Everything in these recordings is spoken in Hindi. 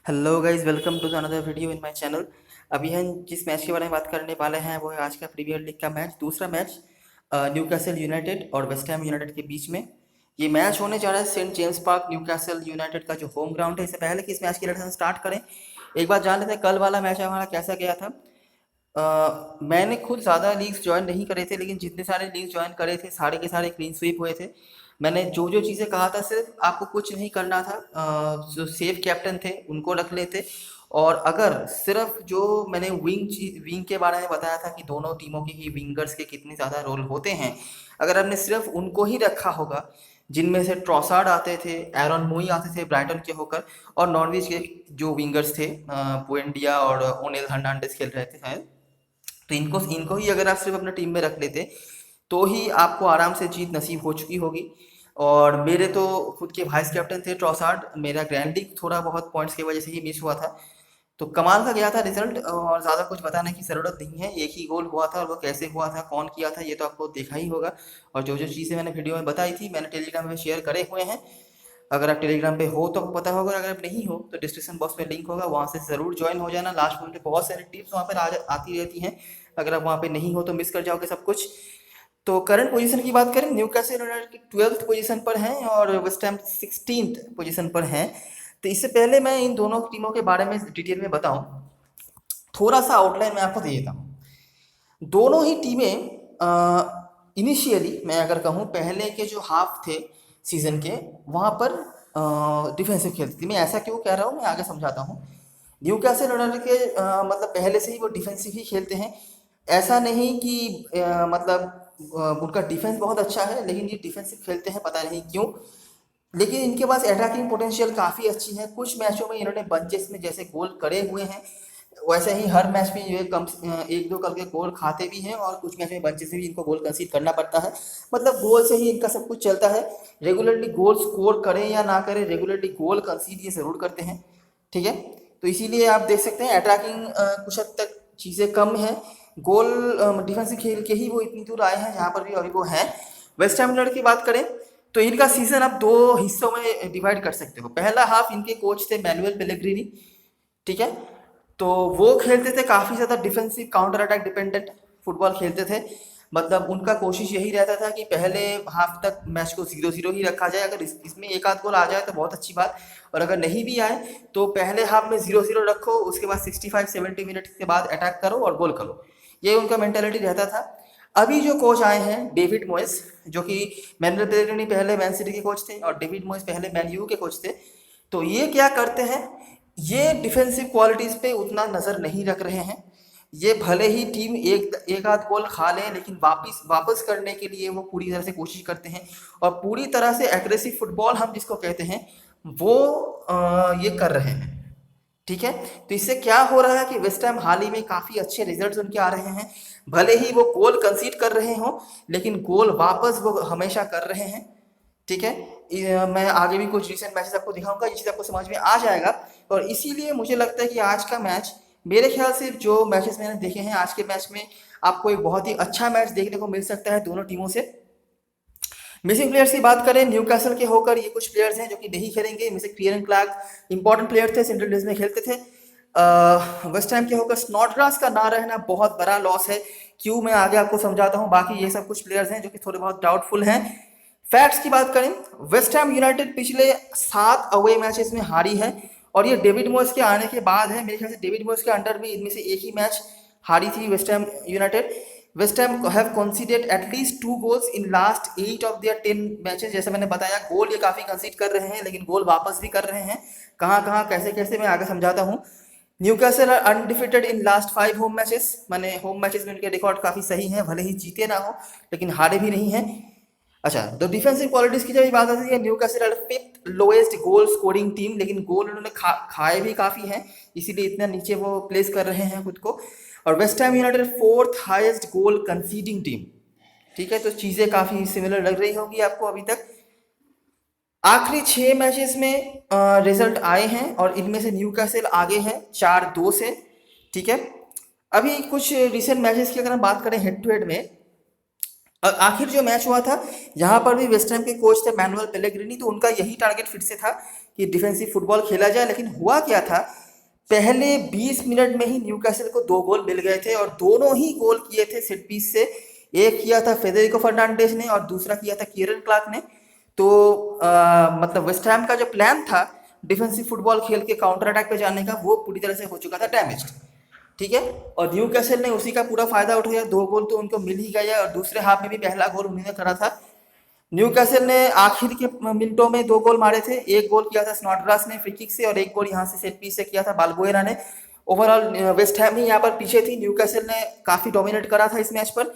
Hello guys, welcome to the another video in my channel. अभी हम जिस मैच के बारे में बात करने वाले हैं वो है आज का प्रीमियर लीग का मैच, दूसरा मैच न्यूकासल यूनाइटेड और वेस्ट हैम यूनाइटेड के बीच में। ये मैच होने जा रहा है Saint James Park, Newcastle United का जो होम ग्राउंड है। इससे पहले कि इस मैच की रिजल्ट स्टार्ट करें, एक बात जान लेते हैं कल वाला मैच हमारा कैसा गया था। मैंने खुद ज़्यादा लीग्स ज्वाइन नहीं करे थे, लेकिन जितने सारे लीग्स ज्वाइन करे थे सारे के सारे क्लीन स्वीप हुए थे। मैंने जो जो चीज़ें कहा था, सिर्फ आपको कुछ नहीं करना था। जो सेफ कैप्टन थे उनको रख लेते, और अगर सिर्फ जो मैंने विंग के बारे में बताया था कि दोनों टीमों के ही विंगर्स के कितने ज़्यादा रोल होते हैं, अगर हमने सिर्फ उनको ही रखा होगा, जिनमें से ट्रॉसार्ड आते थे, एरन मोई आते थे ब्राइटन के होकर, और नॉर्विच के जो विंगर्स थे बुएंडिया और ओनेल हर्नांडेस खेल रहे थे शायद, तो इनको इनको ही अगर आप सिर्फ अपने टीम में रख लेते तो ही आपको आराम से जीत नसीब हो चुकी होगी। और मेरे तो खुद के वाइस कैप्टन थे ट्रॉसार्ड, मेरा ग्रैंड लीग थोड़ा बहुत पॉइंट्स की वजह से ही मिस हुआ था। तो कमाल का गया था रिजल्ट, और ज़्यादा कुछ बताने की ज़रूरत नहीं है। एक ही गोल हुआ था और वो कैसे हुआ था, कौन किया था, ये तो आपको देखा ही होगा। और जो जो चीज़ें मैंने वीडियो में बताई थी मैंने टेलीग्राम में शेयर करे हुए हैं। अगर आप टेलीग्राम पे हो तो आपको पता होगा, अगर आप नहीं हो तो डिस्क्रिप्शन बॉक्स में लिंक होगा, वहाँ से ज़रूर ज्वाइन हो जाना। लास्ट मोमेंट पे बहुत सारी टिप्स वहाँ पर आती रहती हैं। अगर आप वहाँ पे नहीं हो तो मिस कर जाओगे सब कुछ। तो करंट पोजीशन की बात करें, न्यूकासल यूनाइटेड 12th पोजीशन पर हैं और वेस्ट हैम 16th पोजीशन पर हैं। तो इससे पहले मैं इन दोनों टीमों के बारे में डिटेल में बताऊं, थोड़ा सा आउटलाइन मैं आपको दे देता हूँ। दोनों ही टीमें इनिशियली मैं अगर कहूँ पहले के जो हाफ थे सीजन के, वहाँ पर डिफेंसिव खेलती थी। मैं ऐसा क्यों कह रहा हूँ मैं आगे समझाता हूँ। न्यूकासल यूनाइटेड के मतलब पहले से ही वो डिफेंसिव ही खेलते हैं। ऐसा नहीं कि मतलब उनका डिफेंस बहुत अच्छा है, लेकिन ये डिफेंसिव खेलते हैं पता नहीं क्यों। लेकिन इनके पास अटैकिंग पोटेंशियल काफ़ी अच्छी है। कुछ मैचों में इन्होंने बंचेस में जैसे गोल करे हुए हैं, वैसे ही हर मैच में ये कम एक दो करके गोल खाते भी हैं, और कुछ मैच में बंचेस में भी इनको गोल कंसीड करना पड़ता है। मतलब गोल से ही इनका सब कुछ चलता है। रेगुलरली गोल स्कोर करें या ना करें, रेगुलरली गोल कंसीड ये ज़रूर करते हैं। ठीक है, तो इसीलिए आप देख सकते हैं अटैकिंग कुछ हद तक चीज़ें कम हैं। गोल डिफेंसिव खेल के ही वो इतनी दूर आए हैं जहाँ पर भी अभी वो हैं। वेस्ट हैम यूनाइटेड की बात करें तो इनका सीजन आप दो हिस्सों में डिवाइड कर सकते हो। पहला हाफ इनके कोच थे मैनुअल पेलेग्रिनी, ठीक है। तो वो खेलते थे काफ़ी ज़्यादा defensive counter attack dependent football खेलते थे। मतलब उनका कोशिश यही रहता था कि पहले हाफ तक मैच को 0-0 ही रखा जाए। अगर इसमें एक आध गोल आ जाए तो बहुत अच्छी बात, और अगर नहीं भी आए तो पहले हाफ में 0-0 रखो, उसके बाद 65-70 मिनट के बाद अटैक करो और गोल करो। ये उनका मेंटेलिटी रहता था। अभी जो कोच आए हैं डेविड मोइस, जो कि मैनुअल पेलेग्रिनी पहले मैन सिटी के कोच थे और डेविड मोइस पहले मैन यू के कोच थे। तो ये क्या करते हैं, ये डिफेंसिव क्वालिटीज़ पे उतना नज़र नहीं रख रहे हैं। ये भले ही टीम एक एक आध गोल खा ले, लेकिन वापस वापस करने के लिए वो पूरी तरह से कोशिश करते हैं, और पूरी तरह से एग्रेसिव फुटबॉल हम जिसको कहते हैं वो ये कर रहे हैं। ठीक है, तो इससे क्या हो रहा है कि वेस्ट हैम हाल ही में काफ़ी अच्छे रिजल्ट्स उनके आ रहे हैं। भले ही वो गोल कंसीड कर रहे हों, लेकिन गोल वापस वो हमेशा कर रहे हैं। ठीक है, मैं आगे भी कुछ रिसेंट मैचेस आपको दिखाऊंगा, ये चीज़ आपको समझ में आ जाएगा। और इसीलिए मुझे लगता है कि आज का मैच, मेरे ख्याल से जो मैचेस मैंने देखे हैं, आज के मैच में आपको एक बहुत ही अच्छा मैच देखने को मिल सकता है दोनों टीमों से। मिसिंग प्लेयर्स की बात करें, न्यूकासल के होकर ये कुछ प्लेयर्स हैं जो कि नहीं खेलेंगे। मिसिंग क्लियरन क्लार्क इंपॉर्टेंट प्लेयर थे, सेंट्रल डिफेंस में खेलते थे। वेस्ट हैम के होकर स्नॉडग्रास का ना रहना बहुत बड़ा लॉस है। क्यों, मैं आगे आपको समझाता हूँ। बाकी ये सब कुछ प्लेयर्स हैं जो कि थोड़े बहुत डाउटफुल हैं। फैक्ट्स की बात करें, वेस्ट हैम यूनाइटेड पिछले 7 अवे मैचेस में हारी है, और ये डेविड मोयस के आने के बाद है। मेरे ख्याल से डेविड मोयस के अंडर में इनमें से एक ही मैच हारी थी waste Ham United. West Ham have considered at least 2 goals in last 8 of their 10 matches. जैसे मैंने बताया, गोल ये काफ़ी कंसीड कर रहे हैं, लेकिन गोल वापस भी कर रहे हैं। कहाँ कहाँ कैसे कैसे मैं आगे समझाता हूँ। Newcastle are undefeated in last 5 home matches, माने होम मैचेस में उनके रिकॉर्ड काफ़ी सही हैं, भले ही जीते ना हो लेकिन हारे भी नहीं हैं। अच्छा, तो डिफेंसिव क्वालिटीज़ की जब बात आती है, Newcastle are 5th lowest goal scoring team, लेकिन गोल उन्होंने खाए भी काफ़ी हैं, इसीलिए इतना नीचे वो प्लेस कर रहे हैं खुद को। और West Ham United 4th highest goal conceding team. ठीक है, तो चीज़ें काफ़ी सिमिलर लग रही होगी आपको अभी तक। आखिरी 6 मैचेस में रिजल्ट आए हैं, और इनमें से न्यूकासल आगे है 4-2 से। ठीक है, अभी कुछ रिसेंट मैचेस की अगर हम बात करें हेड टू हेड में, आखिर जो मैच हुआ था यहाँ पर भी वेस्ट हैम के कोच थे मैनुअल पेलेग्रिनी, तो उनका यही टारगेट फिर से था कि डिफेंसिव फुटबॉल खेला जाए, लेकिन हुआ क्या था, पहले 20 मिनट में ही न्यूकासल को 2 गोल मिल गए थे और दोनों ही गोल किए थे सेट पीस से। एक किया था फेडेरिको फर्नांडिस ने और दूसरा किया था कीरन क्लार्क ने। तो मतलब वेस्ट हैम का जो प्लान था डिफेंसिव फुटबॉल खेल के काउंटर अटैक पे जाने का, वो पूरी तरह से हो चुका था डैमेज। ठीक है, और न्यूकासल ने उसी का पूरा फायदा उठाया, 2 गोल तो उनको मिल ही गया और दूसरे हाफ में भी पहला गोल उन्होंने करा था। न्यूकासल ने आखिर के मिनटों में 2 गोल मारे थे। एक गोल किया था स्नॉडग्रास ने फ्री किक से और एक गोल यहाँ से सेट पीस से किया था बाल्बोएरा ने। ओवरऑल वेस्ट हैम ही यहाँ पर पीछे थी, न्यूकासल ने काफ़ी डोमिनेट करा था इस मैच पर।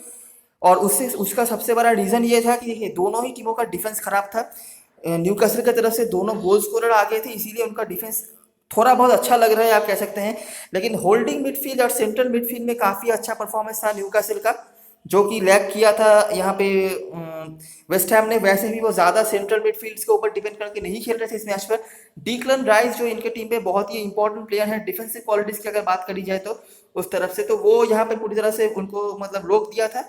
और उससे उसका सबसे बड़ा रीज़न ये था कि देखिए दोनों ही टीमों का डिफेंस खराब था। न्यूकासल की तरफ से दोनों गोल स्कोरर आ गए थे, इसीलिए उनका डिफेंस थोड़ा बहुत अच्छा लग रहा है आप कह सकते हैं। लेकिन होल्डिंग मिडफील्ड और सेंट्रल मिडफील्ड में काफ़ी अच्छा परफॉर्मेंस था न्यूकासल का, जो कि लैग किया था यहाँ पे वेस्ट हैम ने। वैसे भी वो ज़्यादा सेंट्रल मिडफील्ड्स के ऊपर डिपेंड करके नहीं खेल रहे थे इस मैच पर। डीक्लन राइस जो इनके टीम पे बहुत ही इंपॉर्टेंट प्लेयर है डिफेंसिव क्वालिटीज़ की अगर बात करी जाए तो उस तरफ से, तो वो यहाँ पे पूरी तरह से उनको मतलब रोक दिया था।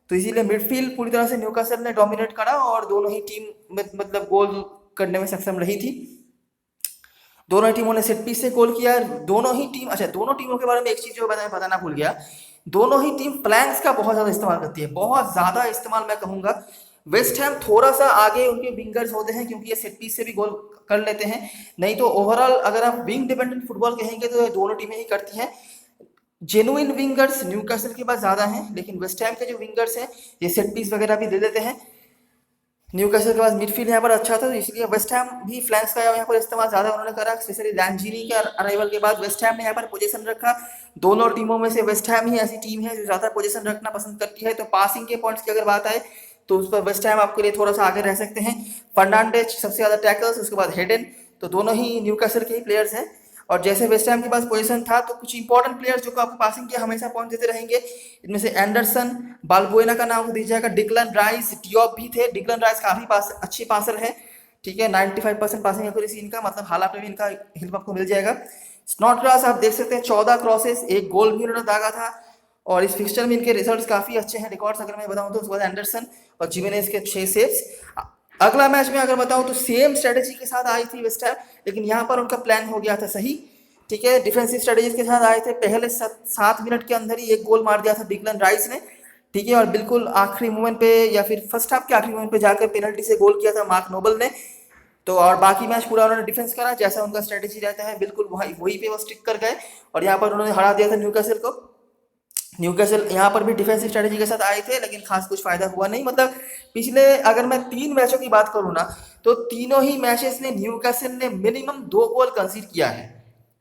तो इसीलिए मिडफील्ड पूरी तरह से न्यूकासल ने डोमिनेट करा और दोनों ही टीम मतलब गोल करने में सक्षम रही थी। दोनों टीमों ने सेट पीस से गोल किया। दोनों ही टीम, अच्छा दोनों टीमों के बारे में एक चीज़ जो बताना भूल गया, दोनों ही टीम फ्लैंक्स का बहुत ज़्यादा इस्तेमाल करती है, बहुत ज़्यादा इस्तेमाल मैं कहूँगा। वेस्ट हैम थोड़ा सा आगे उनके विंगर्स होते हैं क्योंकि ये सेट पीस से भी गोल कर लेते हैं, नहीं तो ओवरऑल अगर आप विंग डिपेंडेंट फुटबॉल कहेंगे तो ये दोनों टीमें ही करती हैं। जेनुइन विंगर्स न्यूकासल के पास ज़्यादा हैं, लेकिन वेस्ट हैम के जो विंगर्स हैं ये सेट पीस वगैरह भी दे देते हैं। न्यूकासल के पास मिडफील्ड यहाँ पर अच्छा था, तो इसलिए वेस्ट हैम भी फ्लैंक्स का यहाँ पर इस्तेमाल ज़्यादा उन्होंने करा। स्पेशली लैंजीनी के अराइवल के बाद वेस्ट हैम ने यहाँ पर पोजीशन रखा। दोनों टीमों में से वेस्ट हैम ही ऐसी टीम है जो ज़्यादा पोजीशन रखना पसंद करती है। तो पासिंग के पॉइंट्स की अगर बात आए तो उस पर वेस्ट हैम आपके लिए थोड़ा सा आगे रह सकते हैं। फर्नांडिस सबसे ज़्यादा टैकल्स, उसके बाद हेडन, तो दोनों ही न्यूकासल के ही प्लेयर्स हैं। और जैसे वेस्ट हैम के पास पोजीशन था तो कुछ इंपॉर्टेंट प्लेयर्स जो आपको पासिंग के हमेशा पॉइंट देते रहेंगे, इनमें से एंडरसन, बाल्बोएना का नाम दिया जाएगा, डिक्लन राइस, डियोप भी थे। डिक्लन राइस काफ़ी अच्छी पासर है, ठीक है, 95% पासिंग एक्यूरेसी इनका, मतलब हालात में इनका हेल्प आपको मिल जाएगा। स्नॉडग्रास आप देख सकते हैं 14 क्रॉसेस, एक गोल भी उन्होंने दागा था और इस फिक्सचर में इनके रिजल्ट्स काफ़ी अच्छे हैं, रिकॉर्ड्स अगर मैं बताऊं तो। उसके बाद एंडरसन और जिमेनेज के 6 सेव्स। अगला मैच में अगर बताऊं तो सेम स्ट्रेटेजी के साथ आई थी वेस्ट हैम, लेकिन यहाँ पर उनका प्लान हो गया था सही, ठीक है। डिफेंसिव स्ट्रेटेजीज के साथ आए थे, पहले 7 मिनट के अंदर ही एक गोल मार दिया था डिक्लन राइस ने, ठीक है। और बिल्कुल आखिरी मोमेंट पे या फिर फर्स्ट हाफ के आखिरी मोमेंट पे जाकर पेनल्टी से गोल किया था मार्क नोबल ने। तो और बाकी मैच पूरा उन्होंने डिफेंस करा, जैसा उनका स्ट्रेटेजी रहता है बिल्कुल वही पे वो स्टिक कर गए और यहाँ पर उन्होंने हरा दिया था न्यूकासल को। न्यूकासल यहाँ पर भी डिफेंसिव स्ट्रेटेजी के साथ आए थे, लेकिन खास कुछ फायदा हुआ नहीं। मतलब पिछले अगर मैं 3 मैचों की बात करूँ ना, तो तीनों ही मैचेस में न्यूकासल ने मिनिमम 2 गोल कंसीड किया है,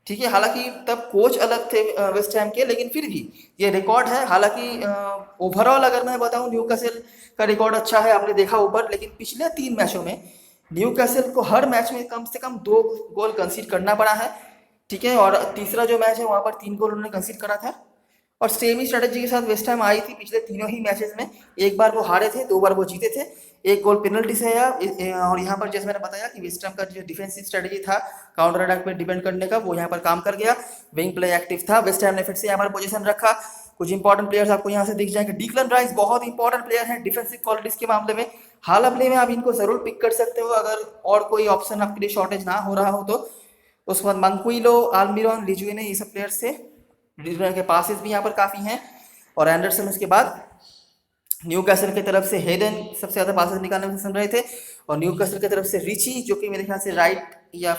ठीक है। हालांकि तब कोच अलग थे वेस्ट हैम के, लेकिन फिर भी ये रिकॉर्ड है। हालांकि ओवरऑल अगर मैं बताऊं न्यूकासल का रिकॉर्ड अच्छा है, आपने देखा ऊपर, लेकिन पिछले 3 मैचों में न्यूकासल को हर मैच में कम से कम 2 गोल कंसीड करना पड़ा है, ठीक है। और तीसरा जो मैच है वहाँ पर 3 गोल उन्होंने कंसीड करा था। और सेम ही स्ट्रेटेजी के साथ वेस्ट हैम आई थी पिछले तीनों ही मैचेस में, एक बार वो हारे थे, 2 बार वो जीते थे। एक गोल पेनल्टी से आया। और यहाँ पर जैसे मैंने बताया कि वेस्ट हैम का जो डिफेंसिव स्ट्रेटेजी था काउंटर अटैक पे डिपेंड करने का, वो यहाँ पर काम कर गया। विंग प्ले एक्टिव था, वेस्ट हैम ने फिर से यहाँ पर पोजीशन रखा। कुछ इंपॉर्टेंट प्लेयर्स आपको यहाँ से दिख जाएंगे। डिक्लन राइस बहुत इंपॉर्टेंट प्लेयर है डिफेंसिव क्वालिटीज के मामले में, हाल प्ले में आप इनको जरूर पिक कर सकते हो अगर और कोई ऑप्शन आपके लिए शॉर्टेज ना हो रहा हो तो। उसके बाद मंकुइलो, आल्मिरोन, लिजुएने, ये सब प्लेयर्स से के पासेस भी यहाँ पर काफ़ी हैं। और एंडरसन उसके बाद न्यूकासल की तरफ से हेडन सबसे ज़्यादा पासेस निकालने में सक्षम रहे थे। और न्यूकासल की तरफ से रिची, जो कि मेरे ख्याल से राइट या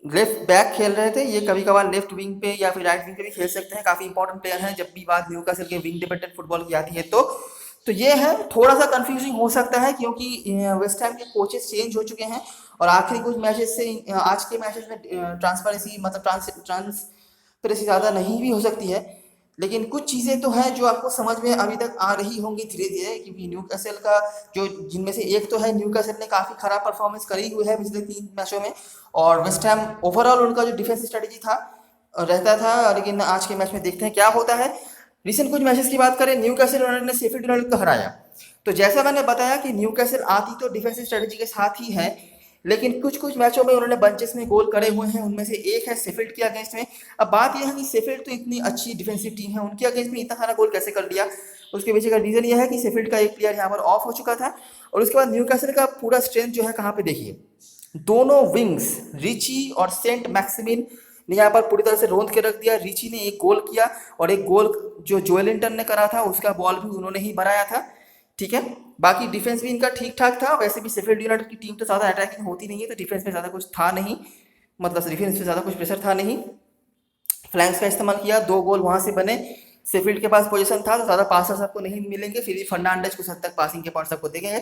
लेफ्ट बैक खेल रहे थे, ये कभी कभार लेफ्ट विंग पे या फिर राइट विंग पे भी खेल सकते हैं, काफ़ी इंपॉर्टेंट प्लेयर हैं जब भी बात न्यूकासल के विंग डिपेंडेंट फुटबॉल की आती है तो ये है। थोड़ा सा कंफ्यूजिंग हो सकता है क्योंकि वेस्ट हैम के कोचेस चेंज हो चुके हैं और आखिरी कुछ मैचेस से आज के मैचेस में ट्रांसपेरेंसी मतलब ट्रांसपेरेंसी ज़्यादा नहीं भी हो सकती है, लेकिन कुछ चीज़ें तो हैं जो आपको समझ में अभी तक आ रही होंगी धीरे धीरे। क्योंकि न्यूकासल का जो जिनमें से एक तो है, न्यूकासल ने काफ़ी खराब परफॉर्मेंस करी हुई है पिछले 3 मैचों में। और वेस्ट हैम ओवरऑल उनका जो डिफेंस स्ट्रेटेजी था रहता था, लेकिन आज के मैच में देखते हैं क्या होता है। रिसेंट कुछ मैचेस की बात करें, न्यूकासल यूनाइटेड ने शेफील्ड यूनाइटेड को हराया। तो जैसा मैंने बताया कि न्यूकासल आती तो डिफेंसिव स्ट्रेटेजी के साथ ही है, लेकिन कुछ कुछ मैचों में उन्होंने बंचेस में गोल करे हुए हैं, उनमें से एक है शेफील्ड के अगेंस्ट में। अब बात यह है कि शेफील्ड तो इतनी अच्छी डिफेंसिव टीम है, उनके अगेंस्ट में इतना सारा गोल कैसे कर लिया। उसके पीछे का रीज़न यह है कि शेफील्ड का एक प्लेयर यहाँ पर ऑफ हो चुका था। और उसके बाद न्यूकासल का पूरा स्ट्रेंथ जो है कहाँ पे देखिए, दोनों विंग्स रिची और सेंट मैक्सिमिन ने यहाँ पर पूरी तरह से रोंद के रख दिया। रिची ने एक गोल किया और एक गोल जो जोएलिंटन ने करा था उसका बॉल भी उन्होंने ही बनाया था। ठीक है, बाकी डिफेंस भी इनका ठीक ठाक था। वैसे भी शेफील्ड यूनाइटेड की टीम तो ज़्यादा अटैकिंग होती नहीं है, तो डिफेंस में ज़्यादा कुछ था नहीं, मतलब डिफेंस में ज़्यादा कुछ प्रेशर था नहीं। फ्लैंक्स का इस्तेमाल किया, 2 गोल वहाँ से बने। शेफील्ड के पास पोजीशन था तो ज़्यादा पासर्स आपको नहीं मिलेंगे, फिर भी फर्नांडेज कुछ हद तक पासिंग के पॉइंट्स आपको देंगे।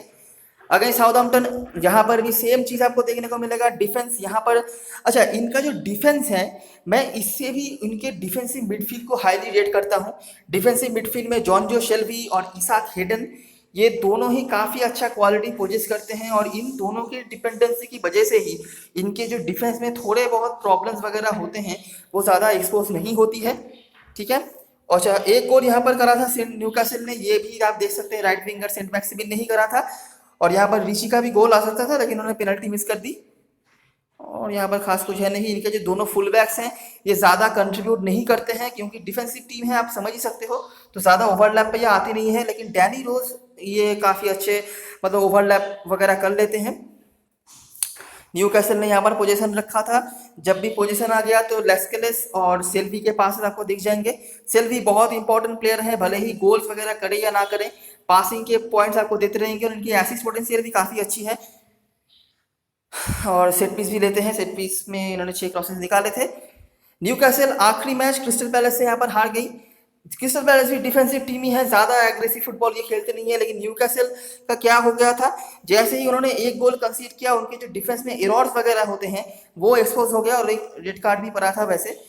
अगेंस्ट साउथहैम्पटन यहाँ पर भी सेम चीज़ आपको देखने को मिलेगा। डिफेंस यहाँ पर, अच्छा इनका जो डिफेंस है, मैं इससे भी इनके डिफेंसिव मिडफील्ड को हाईली रेट करता हूँ। डिफेंसिव मिडफील्ड में जॉनजो शेल्बी और इसाक हेडन, ये दोनों ही काफ़ी अच्छा क्वालिटी पोजेस करते हैं और इन दोनों की डिपेंडेंसी की वजह से ही इनके जो डिफेंस में थोड़े बहुत प्रॉब्लम्स वगैरह होते हैं वो ज़्यादा एक्सपोज नहीं होती है। ठीक है, और अच्छा एक गोल यहाँ पर करा था सेंट न्यूकासल ने, ये भी आप देख सकते हैं राइट विंगर सेंट मैक्सिमिन ने ही करा था। और यहाँ पर ऋषि का भी गोल आ सकता था लेकिन उन्होंने पेनल्टी मिस कर दी। और यहाँ पर खास कुछ है नहीं। इनके जो दोनों फुल बैक्स हैं ये ज़्यादा कंट्रीब्यूट नहीं करते हैं क्योंकि डिफेंसिव टीम है, आप समझ ही सकते हो, तो ज़्यादा ओवरलैप पे ये आती नहीं है। लेकिन डैनी रोज ये काफ़ी अच्छे मतलब ओवरलैप वगैरह कर लेते हैं। न्यूकासल ने यहाँ पर पोजीशन रखा था, जब भी पोजीशन आ गया तो लेस्केलेस और सेल्वी के पास आपको दिख जाएंगे। सेल्वी बहुत इंपॉर्टेंट प्लेयर है, भले ही गोल्स वगैरह करे या ना करें, पासिंग के पॉइंट्स आपको देते रहेंगे और उनकी एसिस्ट पोटेंशियल भी काफ़ी अच्छी है। और सेट पीस भी लेते हैं, सेट पीस में इन्होंने 6 क्रॉसेस निकाले थे। न्यूकासल आखिरी मैच क्रिस्टल पैलेस से यहाँ पर हार गई। क्रिस्टल पैलेस भी डिफेंसिव टीम ही है, ज़्यादा एग्रेसिव फुटबॉल ये खेलते नहीं है। लेकिन न्यूकासल का क्या हो गया था, जैसे ही उन्होंने एक गोल कंसीड किया उनके जो डिफेंस में एरर्स वगैरह होते हैं वो एक्सपोज हो गया और एक रेड कार्ड भी पड़ा था वैसे।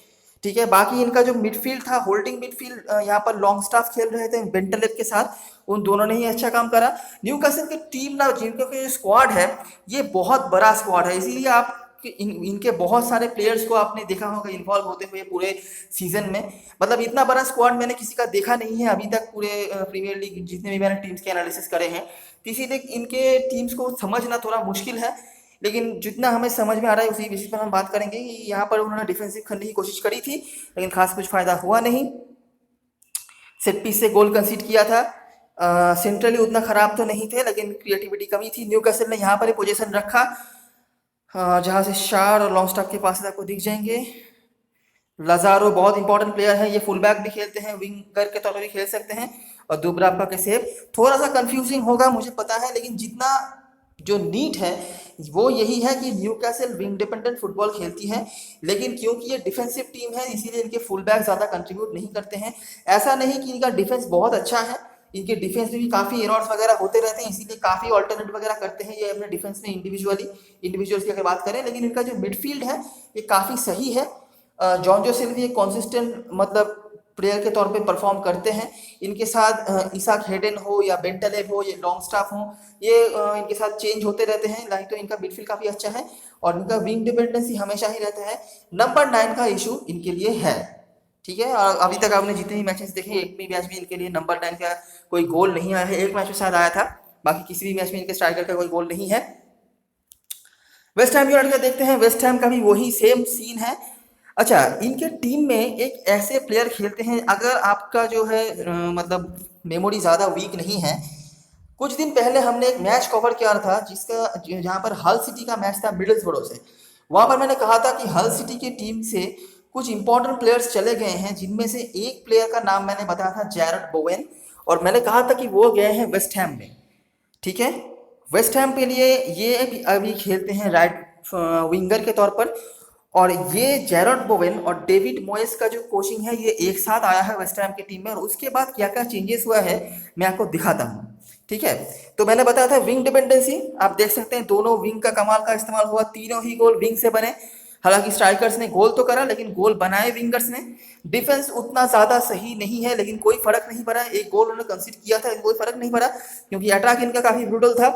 ठीक है, बाकी इनका जो मिडफील्ड था, होल्डिंग मिडफील्ड, यहाँ पर लॉन्ग स्टाफ खेल रहे थे बेंटलेट के साथ, उन दोनों ने ही अच्छा काम करा। न्यूकासल की टीम ना, जिनका जो स्क्वाड है ये बहुत बड़ा स्क्वाड है, इसीलिए आप इनके बहुत सारे प्लेयर्स को आपने देखा होगा इन्वॉल्व होते हुए पूरे सीजन में। मतलब इतना बड़ा स्क्वाड मैंने किसी का देखा नहीं है अभी तक पूरे प्रीमियर लीग जितने भी मैंने टीम्स के एनालिसिस करे हैं, इसीलिए इनके टीम्स को समझना थोड़ा मुश्किल है। लेकिन जितना हमें समझ में आ रहा है उसी बेसिस पर हम बात करेंगे कि यहाँ पर उन्होंने डिफेंसिव करने की कोशिश करी थी लेकिन खास कुछ फायदा हुआ नहीं। सेट पीस से गोल कंसीड किया था, सेंट्रली उतना खराब तो नहीं थे लेकिन क्रिएटिविटी कमी थी। न्यूकासल ने यहाँ पर ही पोजीशन रखा, जहाँ से शार और लॉन्ग स्टॉप के पास आपको दिख जाएंगे। लजारो बहुत इंपॉर्टेंट प्लेयर है, ये फुल बैक भी खेलते हैं, विंगर के तौर पर भी खेल सकते हैं। और दुबरापा के सेव थोड़ा सा कंफ्यूजिंग होगा मुझे पता है, लेकिन जितना जो नीट है वो यही है कि न्यूकासल विंग डिपेंडेंट फुटबॉल खेलती है, लेकिन क्योंकि ये डिफेंसिव टीम है इसीलिए इनके फुल बैक ज़्यादा कंट्रीब्यूट नहीं करते हैं। ऐसा नहीं कि इनका डिफेंस बहुत अच्छा है, इनके डिफेंस में भी काफ़ी एरर्स वगैरह होते रहते हैं, इसीलिए काफ़ी ऑल्टरनेट वगैरह करते हैं ये अपने डिफेंस में इंडिविजुअल्स की अगर बात करें। लेकिन इनका जो मिडफील्ड है ये काफ़ी सही है। जॉन सिल्वी एक कॉन्सिस्टेंट मतलब प्लेयर के तौर पे परफॉर्म करते हैं। इनके साथ इसाक हेडन हो या बेंटलेव हो या लॉन्ग स्टाफ हो, ये इनके साथ चेंज होते रहते हैं। लाइक तो इनका मिडफील्ड काफ़ी अच्छा है और इनका विंग डिपेंडेंसी हमेशा ही रहता है। नंबर 9 का इशू इनके लिए है। ठीक है, और अभी तक आपने जितने भी मैचेस देखे एक भी मैच में इनके लिए नंबर 9 का कोई गोल नहीं आया है। एक मैच में शायद आया था, बाकी किसी भी मैच में इनके स्ट्राइकर का कोई गोल नहीं है। वेस्ट हैम यूनाइटेड का देखते हैं, वेस्ट हैम का भी वही सेम सीन है। अच्छा, इनके टीम में एक ऐसे प्लेयर खेलते हैं, अगर आपका जो है मतलब मेमोरी ज़्यादा वीक नहीं है, कुछ दिन पहले हमने एक मैच कवर किया था जिसका जहाँ पर हल सिटी का मैच था मिडलस्ब्रो से। वहाँ पर मैंने कहा था कि हल सिटी की टीम से कुछ इंपॉर्टेंट प्लेयर्स चले गए हैं, जिनमें से एक प्लेयर का नाम मैंने बताया था जैरड बोवेन, और मैंने कहा था कि वो गए हैं वेस्ट हैम में। ठीक है, वेस्ट हैम के लिए ये अभी खेलते हैं राइट विंगर के तौर पर। और ये जेरड बोवेन और डेविड मोयस का जो कोचिंग है ये एक साथ आया है वेस्ट हैम की टीम में, और उसके बाद क्या क्या चेंजेस हुआ है मैं आपको दिखाता हूँ। ठीक है, तो मैंने बताया था विंग डिपेंडेंसी, आप देख सकते हैं दोनों विंग का कमाल का इस्तेमाल हुआ, तीनों ही गोल विंग से बने। हालांकि स्ट्राइकर्स ने गोल तो करा लेकिन गोल बनाए विंगर्स ने। डिफेंस उतना ज़्यादा सही नहीं है लेकिन कोई फर्क नहीं पड़ा, एक गोल उन्होंने कंसीड किया था, कोई फर्क नहीं पड़ा क्योंकि अटैक इनका काफ़ी ब्रूटल था।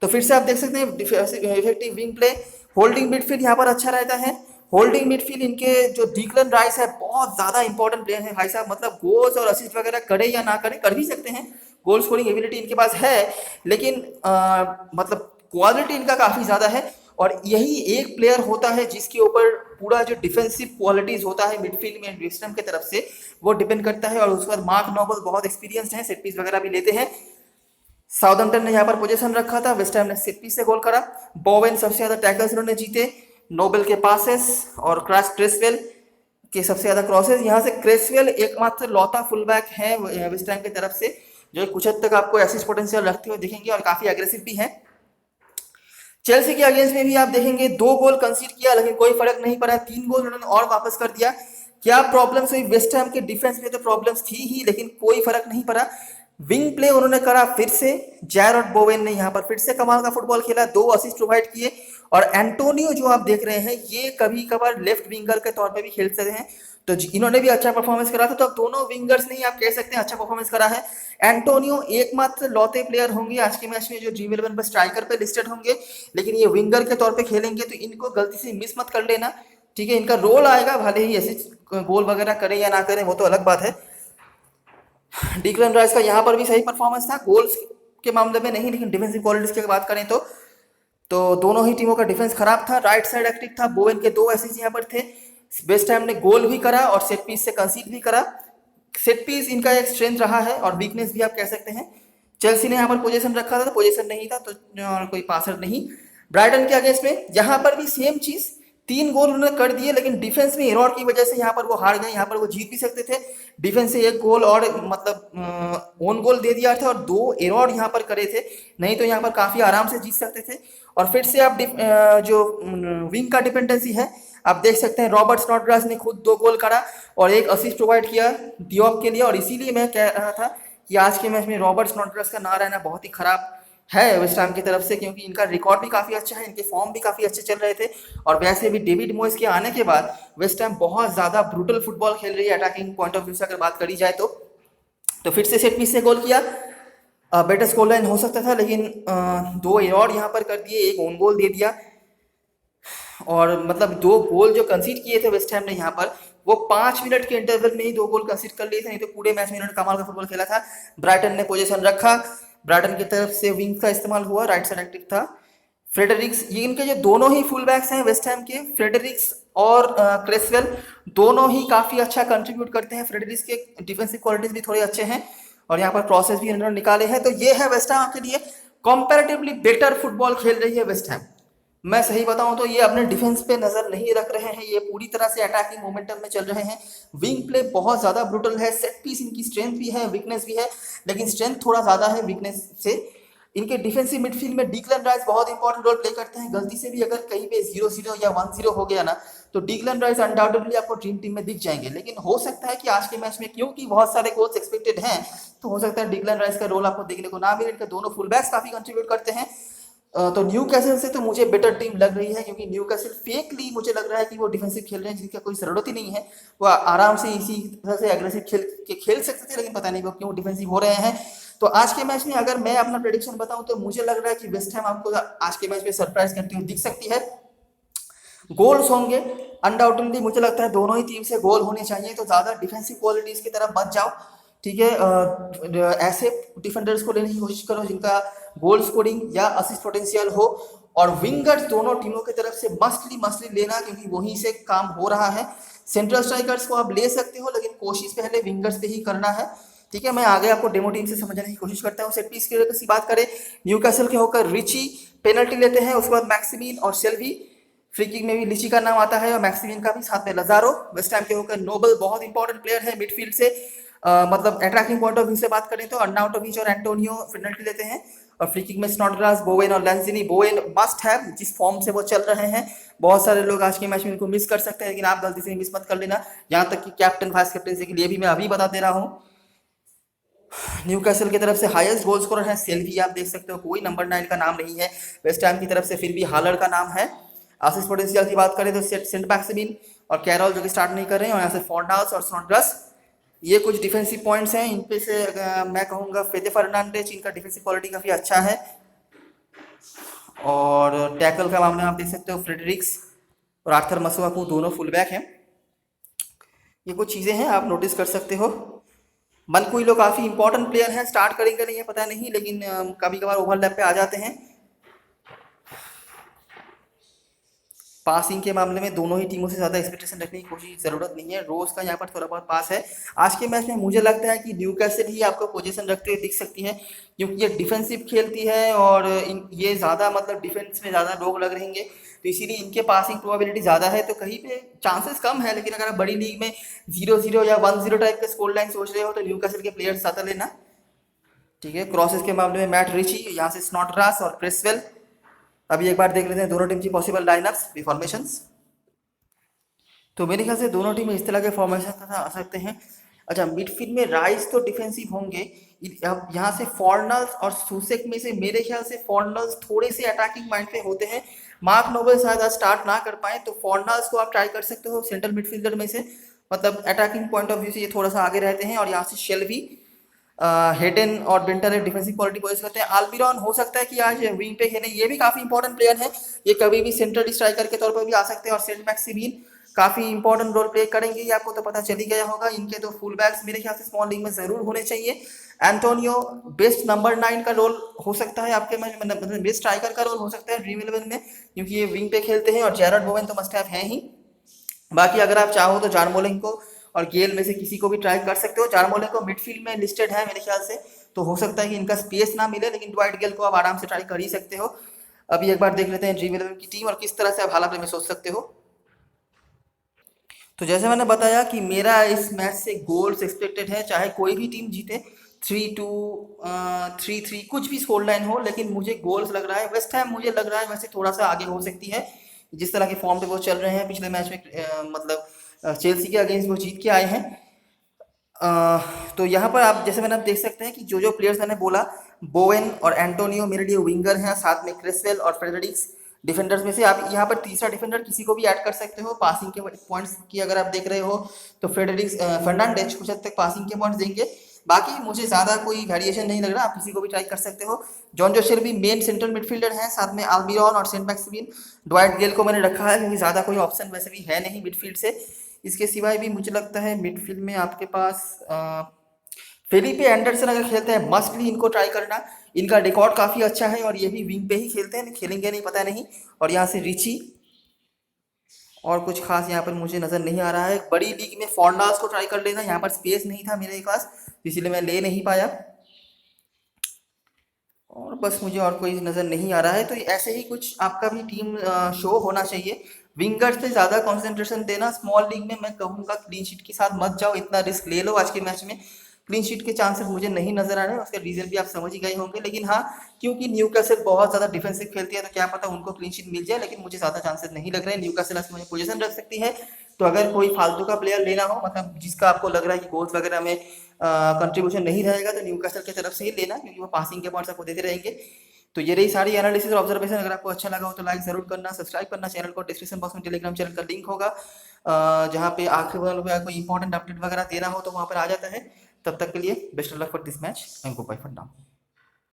तो फिर से आप देख सकते हैं effective wing play. Holding midfield यहाँ पर अच्छा रहता है। होल्डिंग मिडफील्ड इनके जो डिक्लन राइस है बहुत ज़्यादा इंपॉर्टेंट प्लेयर है भाई साहब, मतलब गोल्स और असिस्ट वगैरह करे या ना करे, कर भी सकते हैं, गोल स्कोरिंग एबिलिटी इनके पास है, लेकिन मतलब क्वालिटी इनका काफ़ी ज़्यादा है। और यही एक प्लेयर होता है जिसके ऊपर पूरा जो डिफेंसिव क्वालिटीज़ होता है मिडफील्ड में वेस्ट हैम की तरफ से वो डिपेंड करता है। और उसके बाद मार्क नोबल बहुत एक्सपीरियंस्ड है, सेट पीस वगैरह भी लेते हैं। साउदम्पटन ने यहाँ पर पोजीशन रखा था, वेस्ट हैम ने सेट पीस से गोल करा। बोवेन सबसे ज़्यादा टैकल्स इन्होंने जीते, नोबल के पासेस और क्रेसवेल के सबसे ज़्यादा क्रॉसेस। यहाँ से क्रेसवेल एकमात्र लौता फुलबैक है वेस्ट हैम की तरफ से जो कुछ हद तक आपको एसिस्ट पोटेंशियल रखते हुए दिखेंगे और काफ़ी एग्रेसिव भी है। चेल्सी के अगेंस्ट में भी आप देखेंगे 2 गोल कंसीड किया लेकिन कोई फर्क नहीं पड़ा, 3 गोल उन्होंने और वापस कर दिया। क्या प्रॉब्लम्स हुई वेस्ट हैम के डिफेंस में? तो प्रॉब्लम्स थी ही लेकिन कोई फर्क नहीं पड़ा। विंग प्ले उन्होंने करा फिर से, जैरड बोवेन ने यहाँ पर फिर से कमाल का फुटबॉल खेला, 2 असिस्ट प्रोवाइड किए। और एंटोनियो जो आप देख रहे हैं ये कभी कभार लेफ्ट विंगर के तौर पे भी खेल सकते हैं, तो इन्होंने भी अच्छा परफॉर्मेंस करा था। तो अब दोनों विंगर्स ने आप कह सकते हैं अच्छा परफॉर्मेंस करा है। एंटोनियो एकमात्र लौते प्लेयर होंगे आज के मैच में जो ड्रीम 11 पर स्ट्राइकर पे लिस्टेड होंगे, लेकिन ये विंगर के तौर पे खेलेंगे तो इनको गलती से मिस मत कर लेना, ठीक है। इनका रोल आएगा, भले ही ऐसे गोल वगैरह करें या ना करें वो तो अलग बात है। डिक्लन राइस का यहाँ पर भी सही परफॉर्मेंस था, गोल्स के मामले में नहीं लेकिन डिफेंसिव क्वालिटीज की बात करें तो दोनों ही टीमों का डिफेंस खराब था। राइट साइड एक्टिव था, बोवेन के 2 असिस्ट यहाँ पर थे। वेस्ट हैम ने गोल भी करा और सेट पीस से कंसीड भी करा। सेट पीस इनका एक स्ट्रेंथ रहा है और वीकनेस भी आप कह सकते हैं। चेल्सी ने यहाँ पर पोजीशन रखा था तो पोजीशन नहीं था तो कोई पासर नहीं। ब्राइटन के अगेंस्ट में यहाँ पर भी सेम चीज, 3 गोल उन्होंने कर दिए लेकिन डिफेंस में एरर की वजह से यहाँ पर वो हार गए। यहाँ पर वो जीत भी सकते थे, डिफेंस से 1 गोल और मतलब ओन गोल दे दिया था और 2 एरर यहाँ पर करे थे, नहीं तो यहाँ पर काफी आराम से जीत सकते थे। और फिर से आप जो विंग का डिपेंडेंसी है आप देख सकते हैं, रॉबर्ट स्नॉडग्रास ने खुद 2 गोल करा और 1 असिस्ट प्रोवाइड किया डियोप के लिए। और इसीलिए मैं कह रहा था कि आज के मैच में रॉबर्ट स्नॉडग्रास का ना रहना बहुत ही खराब है वेस्ट हैम की तरफ से, क्योंकि इनका रिकॉर्ड भी काफ़ी अच्छा है, इनके फॉर्म भी काफ़ी अच्छे चल रहे थे। और वैसे भी डेविड मोइस के आने के बाद वेस्ट हैम बहुत ज़्यादा ब्रूटल फुटबॉल खेल रही है अटैकिंग पॉइंट ऑफ व्यू से अगर बात करी जाए तो फिर से सेट पीस से गोल किया। बेटर स्कोर लाइन हो सकता था लेकिन 2 एरर यहाँ पर कर दिए, 1 ओन गोल दे दिया। और मतलब 2 गोल जो कंसीड किए थे वेस्ट हैम ने यहाँ पर वो 5 मिनट के इंटरवल में ही 2 गोल कंसीड कर लिए थे, नहीं तो पूरे मैच में इन्होंने कमाल का फुटबॉल खेला था। ब्राइटन ने पोजीशन रखा, ब्राइटन की तरफ से विंग का इस्तेमाल हुआ, राइट साइड एक्टिव था फ्रेडरिक्स। ये इनके जो दोनों ही फुल बैक्स हैं वेस्ट हैम के, फ्रेडरिक्स और क्रेसवेल, दोनों ही काफ़ी अच्छा कंट्रीब्यूट करते हैं। फ्रेडरिक्स के डिफेंसिव क्वालिटीज भी थोड़े अच्छे हैं और यहाँ पर क्रॉसेस भी इन्होंने निकाले हैं। तो ये है वेस्ट हैम के लिए कंपैरेटिवली बेटर फुटबॉल खेल रही है वेस्ट हैम। मैं सही बताऊं तो ये अपने डिफेंस पे नजर नहीं रख रहे हैं, ये पूरी तरह से अटैकिंग मोमेंटम में चल रहे हैं। विंग प्ले बहुत ज्यादा ब्रूटल है, सेट पीस इनकी स्ट्रेंथ भी है वीकनेस भी है, लेकिन स्ट्रेंथ थोड़ा ज्यादा है वीकनेस से। इनके डिफेंसिव मिडफील्ड में डिक्लन राइस बहुत इंपॉर्टेंट रोल प्ले करते हैं। गलती से भी अगर कहीं पे 0-0 या 1-0 हो गया ना तो डिक्लन राइस अनडाउटेडली आपको ड्रीम टीम में दिख जाएंगे। लेकिन हो सकता है कि आज के मैच में क्योंकि बहुत सारे गोल्स एक्सपेक्टेड हैं तो हो सकता है डिक्लन राइस का रोल आपको देखने को ना मिले। इनके दोनों फुल बैक्स काफी कंट्रीब्यूट करते हैं। तो न्यू कैसल से तो मुझे बेटर टीम लग रही है, क्योंकि न्यू कैसल फेकली मुझे लग रहा है कि वो डिफेंसिव खेल रहे हैं जिनका कोई जरूरत ही नहीं है, वो आराम से इसी तरह से एग्रेसिव खेल सकते थे, लेकिन पता नहीं वो क्यों डिफेंसिव हो रहे हैं। तो आज के मैच में अगर मैं अपना प्रेडिक्शन बताऊं तो मुझे लग रहा है कि वेस्ट हैम आपको आज के मैच में सरप्राइज करती हुई दिख सकती है। गोल्स होंगे अनडाउटेडली, मुझे लगता है दोनों ही टीम से गोल होने चाहिए, तो ज्यादा डिफेंसिव क्वालिटीज की तरफ मत जाओ, ठीक है। ऐसे डिफेंडर्स को लेने की कोशिश करो जिनका गोल स्कोरिंग या असिस्ट पोटेंशियल हो। और विंगर्स दोनों टीमों की तरफ से मस्टली लेना, क्योंकि वहीं से काम हो रहा है। सेंट्रल स्ट्राइकर्स को आप ले सकते हो लेकिन कोशिश पहले विंगर्स पे ही करना है, ठीक है। मैं आगे आपको डेमो टीम से समझाने की कोशिश करता हूँ। सेट पीस की बात करें, न्यूकासल के होकर रिची पेनल्टी लेते हैं, उसके बाद मैक्सिमिन और शेल्वी, फ्री किक में भी लिची का नाम आता है और मैक्सिमिन का भी, साथ में लजारो। वेस्ट हैम के होकर नोबल बहुत इंपॉर्टेंट प्लेयर है मिडफील्ड से, मतलब अटैकिंग पॉइंट ऑफ व्यू से बात करें तो अर्नाउटोविच और एंटोनियो पेनल्टी लेते हैं। और फ्री किक में स्नॉडग्रास, बोवेन और लैंजिनी। बोवेन मस्ट है, जिस फॉर्म से वो चल रहे हैं बहुत सारे लोग आज के मैच में इनको मिस कर सकते हैं, लेकिन आप गलती से मिस मत कर लेना। यहाँ तक कि कैप्टन वाइस कैप्टन के लिए भी मैं अभी बता दे रहा हूँ। न्यूकासल की तरफ से हाईएस्ट गोल स्कोरर है सेल्वी, आप देख सकते हो कोई नंबर 9 का नाम नहीं है। वेस्ट हैम की तरफ से फिर भी हालर का नाम है। असिस्ट पोटेंशियल की बात करें तो सेंट मैक्सिमिन और कैरोल जो कि स्टार्ट नहीं कर रहे हैं, और यहाँ से फॉर्नाल्स और स्नॉडग्रास, ये कुछ डिफेंसिव पॉइंट्स हैं। इन पे से मैं कहूँगा फेदे फर्नांडेज, इनका डिफेंसिव क्वालिटी काफ़ी अच्छा है। और टैकल का मामले में आप देख सकते हो फ्रेडरिक्स और आर्थर मसुआकू दोनों फुल बैक हैं। ये कुछ चीज़ें हैं आप नोटिस कर सकते हो। मनकुइलो काफ़ी इंपॉर्टेंट प्लेयर हैं, स्टार्ट करेंगे नहीं है पता नहीं, लेकिन कभी कभार ओवरलैप पे आ जाते हैं। पासिंग के मामले में दोनों ही टीमों से ज़्यादा एक्सपेक्टेशन रखने की कोशिश ज़रूरत नहीं है, रोज का यहाँ पर थोड़ा बहुत पास है। आज के मैच में मुझे लगता है कि न्यूकासल ही आपको पोजीशन रखते हुए दिख सकती है, क्योंकि ये डिफेंसिव खेलती है और ये ज़्यादा मतलब डिफेंस में ज़्यादा लोग लग रहेंगे, तो इसीलिए इनके पासिंग प्रोबेबिलिटी ज़्यादा है, तो कहीं पे चांसेस कम है। लेकिन अगर आप बड़ी लीग में 0-0 या 1-0 टाइप का स्कोर लाइन सोच रहे हो तो न्यूकासल के प्लेयर्स ज़्यादा लेना। ठीक है, क्रॉसेस के मामले में मैट रिची, यहाँ से स्नॉटग्रास और क्रिसवेल। अभी एक बार देख लेते हैं दोनों टीम की पॉसिबल लाइनअप्स, फॉर्मेशंस। तो मेरे ख्याल से दोनों टीम इस तरह के फॉर्मेशन आ सकते हैं। अच्छा, मिडफील्ड में राइस तो डिफेंसिव होंगे। अब यहाँ से फॉर्नल्स और सुसेक में से मेरे ख्याल से फॉर्नल्स थोड़े से अटैकिंग माइंड पे होते हैं। मार्क नोबल शायद आज स्टार्ट ना कर पाए, तो फॉर्नल्स को आप ट्राई कर सकते हो सेंट्रल मिडफील्डर में से, मतलब अटैकिंग पॉइंट ऑफ व्यू से ये थोड़ा सा आगे रहते हैं। और यहाँ से शेल्वी, हेडन और बेंटन डिफेंसिव क्वालिटी पोजेस करते हैं। आल्मिरॉन हो सकता है कि आज विंग पे खेलें, ये भी काफ़ी इंपॉर्टेंट प्लेयर है, ये कभी भी सेंट्रल स्ट्राइकर के तौर पर भी आ सकते हैं। और सेंट मैक्सिमीन काफ़ी इंपॉर्टेंट रोल प्ले करेंगे, ये आपको तो पता चल ही गया होगा। इनके तो फुल बैक्स मेरे ख्याल से स्मॉल लीग में ज़रूर होने चाहिए। एंटोनियो बेस्ट नंबर 9 का रोल हो सकता है आपके में, मतलब बेस्ट स्ट्राइकर का रोल हो सकता है ड्रीम 11 में, क्योंकि ये विंग पे खेलते हैं। और जेरड बोवेन तो मस्ट हैव हैं ही। बाकी अगर आप चाहो तो जारमोलिंग को और गेल में से किसी को भी ट्राई कर सकते हो। जारमोलिंग को मिडफील्ड में लिस्टेड है मेरे ख्याल से, तो हो सकता है कि इनका स्पेस ना मिले, लेकिन ड्वाइट गेल को आप आराम से ट्राई कर ही सकते हो। अभी एक बार देख लेते हैं ड्रीम 11 की टीम और किस तरह से आप हालात में सोच सकते हो। तो जैसे मैंने बताया कि मेरा इस मैच से गोल्स एक्सपेक्टेड है, चाहे कोई भी टीम जीते, 3-2, 3-3 कुछ भी स्कोर लाइन हो, लेकिन मुझे गोल्स लग रहा है। वेस्ट हैम मुझे लग रहा है वैसे थोड़ा सा आगे हो सकती है, जिस तरह के फॉर्म पे वो चल रहे हैं। पिछले मैच में मतलब चेल्सी के अगेंस्ट वो जीत के आए हैं। तो यहाँ पर आप जैसे मैंने आप देख सकते हैं कि जो जो प्लेयर्स मैंने बोला, बोवेन और एंटोनियो मेरे लिए विंगर हैं, साथ में क्रिसवेल और फ्रेडरिक्स डिफेंडर्स में से। आप यहाँ पर तीसरा डिफेंडर किसी को भी ऐड कर सकते हो। पासिंग के पॉइंट्स की अगर आप देख रहे हो तो फ्रेडरिक्स, फर्नांडेज कुछ हद तक पासिंग के पॉइंट्स देंगे। बाकी मुझे ज़्यादा कोई वेरिएशन नहीं लग रहा, आप किसी को भी ट्राई कर सकते हो। जॉन जोशेल भी मेन सेंट्रल मिडफील्डर हैं, साथ में आल्मिरॉन और सेंट मैक्सिमिन। ड्वाइट गेल को मैंने रखा है क्योंकि ज़्यादा कोई ऑप्शन वैसे भी है नहीं मिडफील्ड से। इसके सिवाय भी मुझे लगता है मिडफील्ड में आपके पास फेलिपे एंडरसन अगर खेलते हैं, मस्टली इनको ट्राई करना। इनका रिकॉर्ड काफ़ी अच्छा है और ये भी विंग पे ही खेलते हैं, खेलेंगे नहीं पता नहीं। और यहाँ से रिची, और कुछ खास यहाँ पर मुझे नज़र नहीं आ रहा है। बड़ी लीग में फॉर्नाल्स को ट्राई कर लेना, यहाँ पर स्पेस नहीं था मेरे पास, इसलिए मैं ले नहीं पाया। और बस मुझे और कोई नज़र नहीं आ रहा है। तो ऐसे ही कुछ आपका भी टीम शो होना चाहिए। विंगर्स पे ज़्यादा कंसंट्रेशन देना। स्मॉल लीग में मैं कहूँगा क्लीन शीट के साथ मत जाओ, इतना रिस्क ले लो आज के मैच में। क्लीन शीट के चांसेस मुझे नहीं नजर आ रहे हैं, उसका रीजन भी आप समझ ही गए होंगे। लेकिन हाँ, क्योंकि न्यूकासल बहुत ज़्यादा डिफेंसिव खेलती है, तो क्या पता उनको क्लीन शीट मिल जाए, लेकिन मुझे ज़्यादा चांसेस नहीं लग रहे हैं। न्यूकासल मुझे पोजीशन रख सकती है। तो अगर कोई फालतू का प्लेयर लेना हो, मतलब जिसका आपको लग रहा है कि गोल्स वगैरह में कंट्रीब्यूशन नहीं रहेगा, तो न्यूकासल की तरफ से ही लेना, क्योंकि वो पासिंग के पॉइंट्स आपको देते रहेंगे। तो ये रही सारी एनालिसिस और ऑब्जर्वेशन। अगर आपको अच्छा लगा हो तो लाइक जरूर करना, सब्सक्राइब करना चैनल को। डिस्क्रिप्शन बॉक्स में टेलीग्राम चैनल का लिंक होगा, जहाँ पे आखिरी वाले में कोई इंपॉर्टेंट अपडेट वगैरह देना हो तो वहाँ पर आ जाता है। तब तक के लिए best of luck for this match and go bye for now.